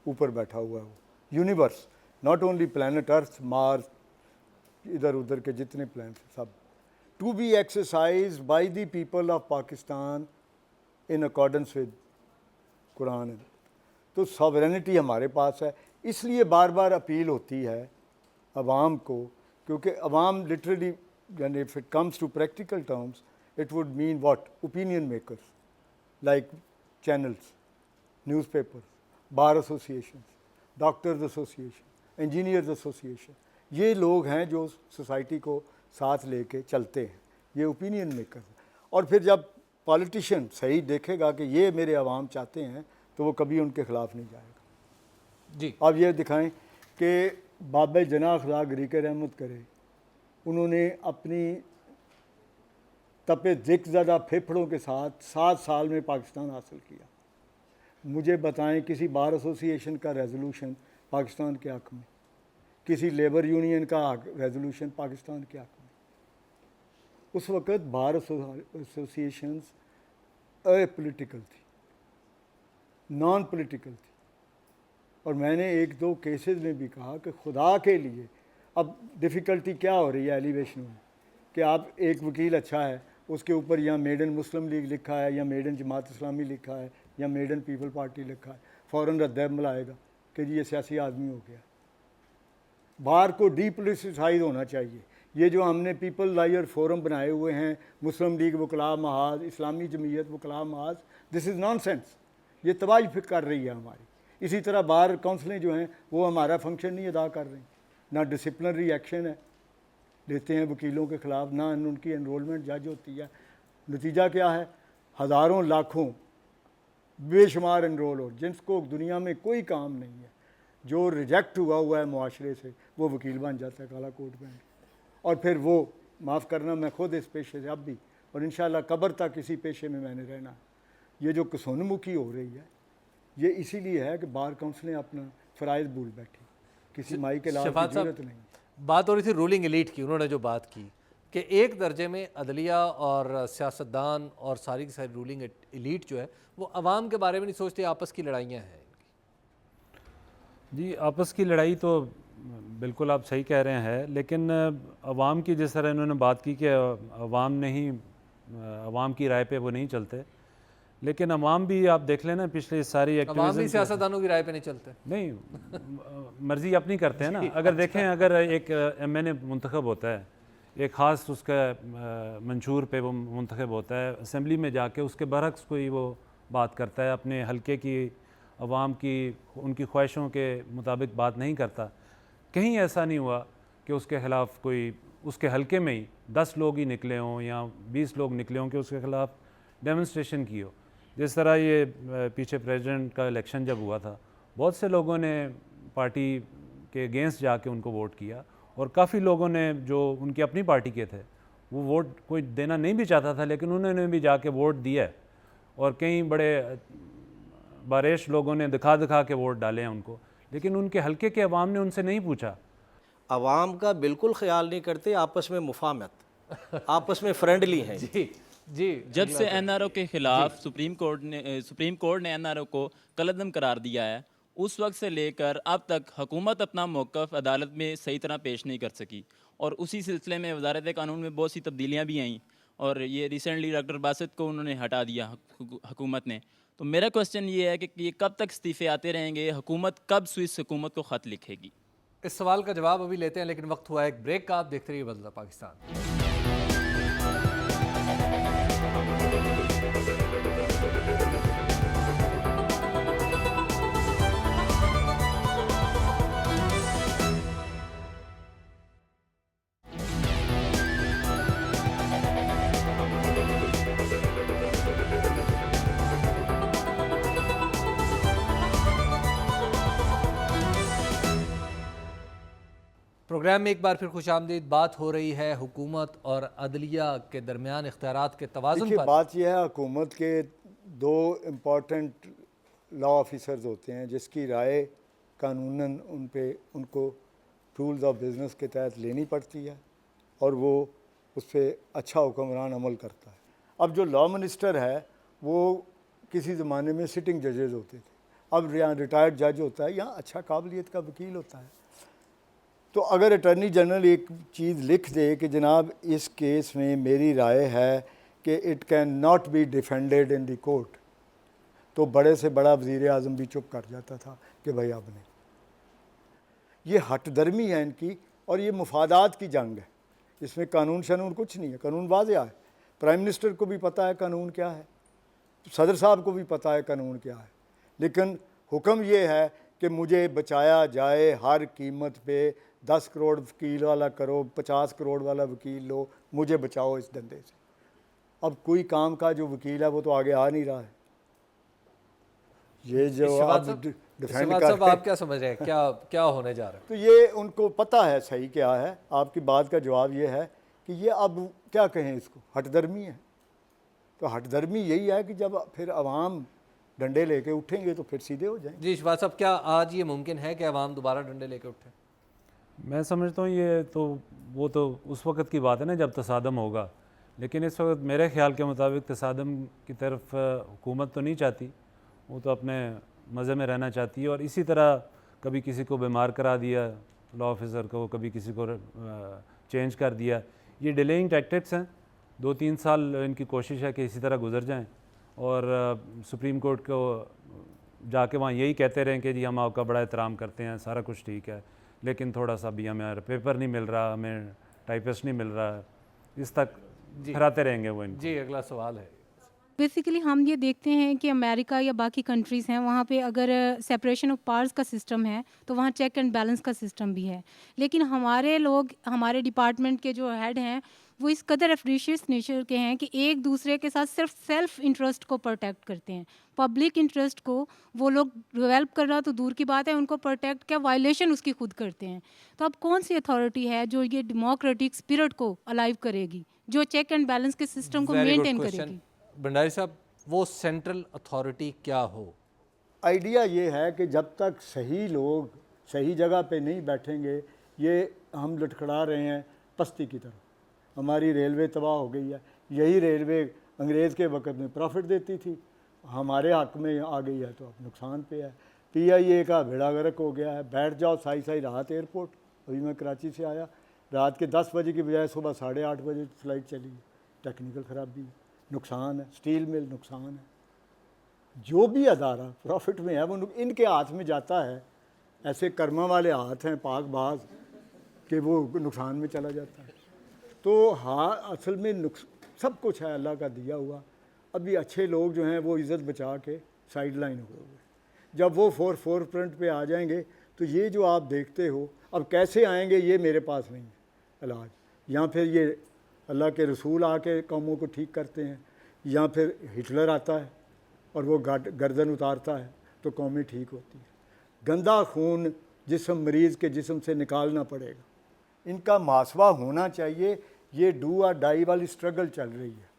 ऊपर बैठा हुआ है वो universe, not only planet earth, Mars, इधर उधर के जितने प्लैनेट सब, to be exercise by the people of Pakistan in accordance with Quran. तो सॉवरेनिटी हमारे पास है, इसलिए बार बार अपील होती है अवाम को, क्योंकि अवाम लिटरली, यानी if it comes to practical terms, it would mean what, opinion makers like channels, newspapers, bar associations, doctors association, engineers association, ये लोग हैं जो सोसाइटी को साथ लेके चलते हैं, ये ओपिनियन मेकर्स। और फिर जब पॉलिटिशियन सही देखेगा कि ये मेरे अवाम चाहते हैं, तो वो कभी उनके ख़िलाफ़ नहीं जाएगा। जी, अब ये दिखाएं कि बाबा जना खुदा गरीक रहमत करे, उन्होंने अपनी तपे ज़िक्र फेफड़ों के साथ 7 साल में पाकिस्तान हासिल किया। मुझे बताएं किसी बार एसोसिएशन का रेजोल्यूशन पाकिस्तान के हक़ में, किसी लेबर यूनियन का रेजोल्यूशन पाकिस्तान के हक़ में? उस वक़्त बार एसोसिएशंस अपोलिटिकल थी, नॉन पॉलिटिकल थी। और मैंने 1-2 केसेस में भी कहा कि खुदा के लिए, अब डिफ़िकल्टी क्या हो रही है एलिवेशन में, कि आप एक वकील अच्छा है, उसके ऊपर या मेड इन मुस्लिम लीग लिखा है, या मेड इन जमात इस्लामी लिखा है, या मेड इन पीपल पार्टी लिखा है, फ़ौरन रद्द-ए-अमल आएगा कि जी ये सियासी आदमी हो गया। बार को डीपोलिटिसाइज होना चाहिए। ये जो हमने पीपल लायर फोरम बनाए हुए हैं, मुस्लिम लीग वकला महाज, इस्लामी जमीयत वकला महाज, दिस इज़ नॉनसेंस। ये तबाही फिर कर रही है हमारी। इसी तरह बार काउंसलें जो हैं वो हमारा फंक्शन नहीं अदा कर रही, ना डिसिप्लिनरी एक्शन है लेते हैं वकीलों के ख़िलाफ़, ना उनकी एनरोलमेंट जज होती है। नतीजा क्या है, हज़ारों लाखों बेशुमार एनरोल हो जिनको दुनिया में कोई काम नहीं है, जो रिजेक्ट हुआ है मुआशरे से, वो वकील बन जाता है काला कोट पहन के। और फिर वो, माफ़ करना, मैं खुद इस पेशे से अब भी, और इंशाल्लाह कब्र तक इसी पेशे में मैंने रहना है। ये जो कसोनमुखी हो रही है, ये इसीलिए है कि बार काउंसिलें अपना फ़राइज़ भूल बैठी, किसी माई के लाल की शफात साहब, ज़रूरत नहीं। बात हो रही थी रूलिंग एलीट की, उन्होंने जो बात की कि एक दर्जे में अदलिया और सियासतदान और सारी की सारी रूलिंग एलीट जो है वो अवाम के बारे में नहीं सोचते, आपस की लड़ाइयाँ हैं। जी, आपस की लड़ाई तो बिल्कुल आप सही कह रहे हैं, लेकिन अवाम की जिस तरह इन्होंने बात की कि अवाम नहीं, अवाम की राय पे वो नहीं चलते, लेकिन अवाम भी आप देख लेना पिछले सारी अवाम भी सियासतदानों की राय पे नहीं चलते, नहीं, मर्ज़ी अपनी करते हैं ना। अगर देखें, अगर एक एमएनए मुंतखब होता है, एक ख़ास उसका मंशूर पे वो मुंतखब होता है, असम्बली में जाके उसके बरक्स कोई वो बात करता है, अपने हलके की अवाम की उनकी ख्वाहिशों के मुताबिक बात नहीं करता। कहीं ऐसा नहीं हुआ कि उसके ख़िलाफ़ कोई, उसके हलके में ही 10 लोग ही निकले हों या 20 लोग निकले हों कि उसके ख़िलाफ़ डेमोन्स्ट्रेशन की हो। जिस तरह ये पीछे प्रेसिडेंट का इलेक्शन जब हुआ था, बहुत से लोगों ने पार्टी के अगेंस्ट जाके उनको वोट किया, और काफ़ी लोगों ने जो उनकी अपनी पार्टी के थे वो वोट कोई देना नहीं भी चाहता था, लेकिन उन्होंने भी जाके वोट दिया। और कई बड़े बारिश लोगों ने दिखा दिखा के वोट डाले हैं उनको, लेकिन उनके हलके के अवाम ने उनसे नहीं पूछा। अवाम का बिल्कुल ख्याल नहीं करते, आपस में मुफाहमत, आपस में फ्रेंडली हैं। जी जी। जब से एनआरओ के खिलाफ सुप्रीम कोर्ट ने एनआरओ को कलअदम करार दिया है, उस वक्त से लेकर अब तक हुकूमत अपना मौक़िफ़ अदालत में सही तरह पेश नहीं कर सकी, और उसी सिलसिले में वजारत कानून में बहुत सी तब्दीलियाँ भी आईं, और ये रिसेंटली डॉक्टर बासित को उन्होंने हटा दिया हुकूमत ने। तो मेरा क्वेश्चन ये है कि ये कब तक इस्तीफ़े आते रहेंगे, हुकूमत कब स्विस हुकूमत को ख़त लिखेगी? इस सवाल का जवाब अभी लेते हैं, लेकिन वक्त हुआ है एक ब्रेक का। आप देखते रहिए बदलता पाकिस्तान। प्रोग्राम में एक बार फिर खुशामदीद। बात हो रही है हुकूमत और अदलिया के दरमियान इख्तियारात के तवाज़ुन पर। बात यह है, हुकूमत के 2 इम्पॉर्टेंट लॉ ऑफिसर्स होते हैं जिसकी राय कानूनन उनको रूल्स ऑफ बिज़नेस के तहत लेनी पड़ती है, और वो उस पर अच्छा हुक्मरान अमल करता है। अब जो लॉ मिनिस्टर है वो किसी ज़माने में सिटिंग जजेज़ होते थे, अब यहाँ रिटायर्ड जज होता है, यहाँ अच्छा काबिलियत का वकील होता है। तो अगर अटर्नी जनरल एक चीज़ लिख दे कि जनाब इस केस में मेरी राय है कि it can not be defended in the court, तो बड़े से बड़ा वज़ीर आज़म भी चुप कर जाता था कि भाई अब नहीं। ये हटदर्मी है इनकी, और ये मुफादात की जंग है। इसमें कानून शानून कुछ नहीं है, कानून वाज़ेह है। प्राइम मिनिस्टर को भी पता है कानून क्या है, सदर साहब को भी पता है कानून क्या है, लेकिन हुक्म ये है कि मुझे बचाया जाए हर कीमत पे। 10 करोड़ वकील वाला करो, 50 करोड़ वाला वकील लो, मुझे बचाओ इस धंधे से। अब कोई काम का जो वकील है वो तो आगे आ नहीं रहा है। ये जो आप डिफेंड कर साहब आप क्या समझ रहे हैं, क्या क्या होने जा रहा है? तो ये उनको पता है सही क्या है। आपकी बात का जवाब ये है कि ये अब क्या कहें इसको, हटदर्मी है। तो हटदर्मी यही है कि जब फिर अवाम डंडे लेके उठेंगे तो फिर सीधे हो जाएंगे। जी इशफाक साहब, क्या आज ये मुमकिन है कि अवाम दोबारा डंडे लेके उठे? मैं समझता हूँ ये तो वो तो उस वक्त की बात है ना जब तसादम होगा, लेकिन इस वक्त मेरे ख्याल के मुताबिक तसादम की तरफ हुकूमत तो नहीं चाहती, वो तो अपने मज़े में रहना चाहती है। और इसी तरह कभी किसी को बीमार करा दिया लॉ ऑफिसर को, कभी किसी को चेंज कर दिया। ये डिलेइंग टैक्टिक्स हैं। 2-3 साल इनकी कोशिश है कि इसी तरह गुजर जाएं और सुप्रीम कोर्ट को जाके वहाँ यही कहते रहें कि जी हम आपका बड़ा एहतराम करते हैं, सारा कुछ ठीक है, लेकिन थोड़ा सा भी हमें पेपर नहीं मिल रहा, हमें टाइपिस्ट नहीं मिल रहा, इस तक फिराते रहेंगे वो इनको। जी अगला सवाल है। बेसिकली हम ये देखते हैं कि अमेरिका या बाकी कंट्रीज़ हैं, वहाँ पे अगर सेपरेशन ऑफ पावर्स का सिस्टम है तो वहाँ चेक एंड बैलेंस का सिस्टम भी है। लेकिन हमारे लोग, हमारे डिपार्टमेंट के जो हेड हैं, वो इस कदर एफिशिएंट नेचर के हैं कि एक दूसरे के साथ सिर्फ सेल्फ इंटरेस्ट को प्रोटेक्ट करते हैं। पब्लिक इंटरेस्ट को वो लोग डेवलप करना तो दूर की बात है, उनको प्रोटेक्ट क्या, वायलेशन उसकी खुद करते हैं। तो अब कौन सी अथॉरिटी है जो ये डेमोक्रेटिक स्पिरिट को अलाइव करेगी, जो चेक एंड बैलेंस के सिस्टम को Very good मेंटेन question. करेगी? भंडारी साहब, वो सेंट्रल अथॉरिटी क्या हो? आइडिया ये है कि जब तक सही लोग सही जगह पे नहीं बैठेंगे, ये हम लटखड़ा रहे हैं पस्ती की तरफ। हमारी रेलवे तबाह हो गई है। यही रेलवे अंग्रेज़ के वक़्त में प्रॉफिट देती थी, हमारे हक में आ गई है तो अब नुकसान पे है। PIA का बेड़ा गर्क हो गया है। बैठ जाओ साई साई रात एयरपोर्ट। अभी मैं कराची से आया, रात के 10 बजे की बजाय सुबह 8:30 बजे फ़्लाइट चली है। टेक्निकल ख़राबी है, नुकसान है। स्टील मिल नुकसान है। जो भी अदारा प्रॉफिट में है वो इनके हाथ में जाता है। ऐसे कर्मा वाले हाथ हैं पाकबाज कि वो नुकसान में चला जाता है। तो हाँ, असल में सब कुछ है अल्लाह का दिया हुआ। अभी अच्छे लोग जो हैं वो इज़्ज़त बचा के साइड लाइन हो गए। जब वो फोर फ्रंट पे आ जाएंगे तो ये जो आप देखते हो, अब कैसे आएंगे ये मेरे पास नहीं है इलाज। या फिर ये अल्लाह के रसूल आके कौमों को ठीक करते हैं, या फिर हिटलर आता है और वो गर्दन उतारता है तो कौमें ठीक होती हैं। गंदा खून जिस्म मरीज़ के जिस्म से निकालना पड़ेगा। इनका मासवा होना चाहिए। ये डू और डाई वाली स्ट्रगल चल रही है।